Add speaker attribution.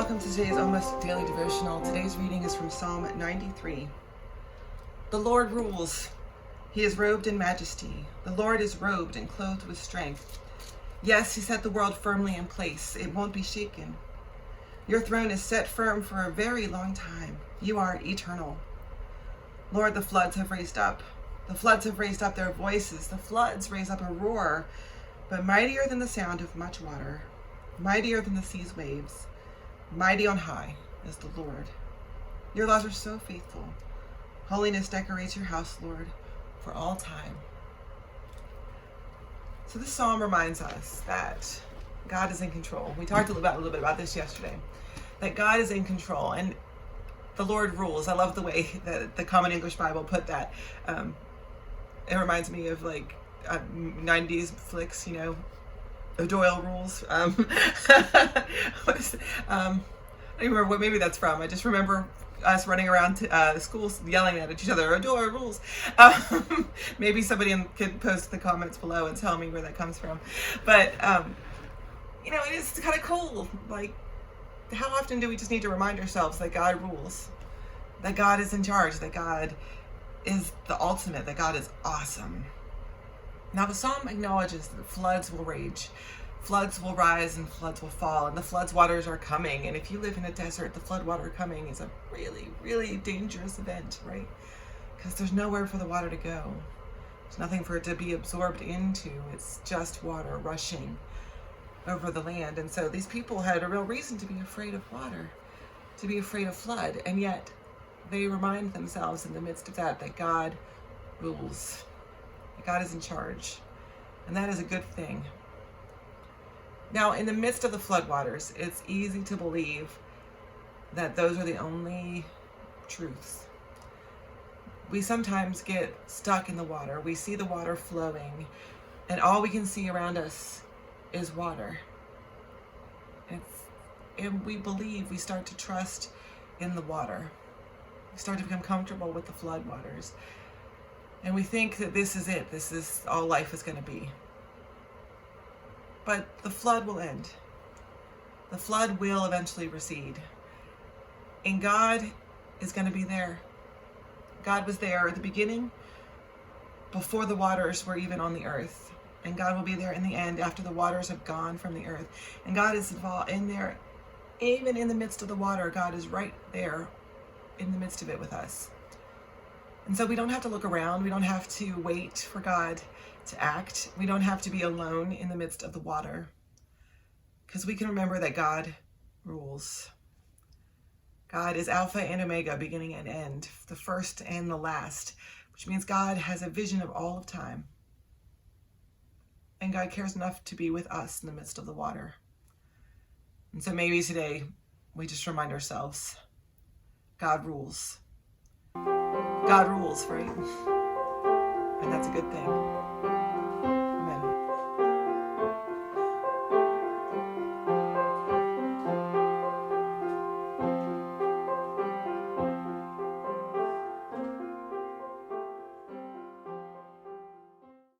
Speaker 1: welcome to today's Almost Daily Devotional. Today's reading is from Psalm 93. The Lord rules. He is robed in majesty. The Lord is robed and clothed with strength. Yes, he set the world firmly in place. It won't be shaken. Your throne is set firm for a very long time. You are eternal. Lord, the floods have raised up. The floods have raised up their voices. The floods raise up a roar, but mightier than the sound of much water, mightier than the sea's waves. Mighty on high is the Lord. Your laws are so faithful. Holiness decorates your house, Lord, for all time. So this psalm reminds us that God is in control. We talked a little bit about this yesterday, that God is in control and the Lord rules. I love the way that the Common English Bible put that. It reminds me of like 90s flicks, Doyle rules. I don't remember what maybe that's from. I just remember us running around the schools yelling at each other, Doyle rules. Maybe somebody could post the comments below and tell me where that comes from. But, it is kind of cool. Like, how often do we just need to remind ourselves that God rules, that God is in charge, that God is the ultimate, that God is awesome. Now the psalm acknowledges that floods will rage, floods will rise and floods will fall, and the floods waters are coming. And if you live in a desert, the flood water coming is a really, really dangerous event, right? Because there's nowhere for the water to go. There's nothing for it to be absorbed into. It's just water rushing over the land. And so these people had a real reason to be afraid of water, to be afraid of flood. And yet they remind themselves in the midst of that God rules. God is in charge, and that is a good thing. Now, in the midst of the floodwaters, it's easy to believe that those are the only truths. We sometimes get stuck in the water. We see the water flowing, and all we can see around us is water. And we believe, we start to trust in the water. We start to become comfortable with the floodwaters. And we think that this is it. This is all life is going to be. But the flood will end. The flood will eventually recede. And God is going to be there. God was there at the beginning, before the waters were even on the earth. And God will be there in the end, after the waters have gone from the earth. And God is involved in there, even in the midst of the water. God is right there in the midst of it with us. And so we don't have to look around. We don't have to wait for God to act. We don't have to be alone in the midst of the water, because we can remember that God rules. God is Alpha and Omega, beginning and end, the first and the last, which means God has a vision of all of time. And God cares enough to be with us in the midst of the water. And so maybe today we just remind ourselves, God rules. God rules, right? And that's a good thing.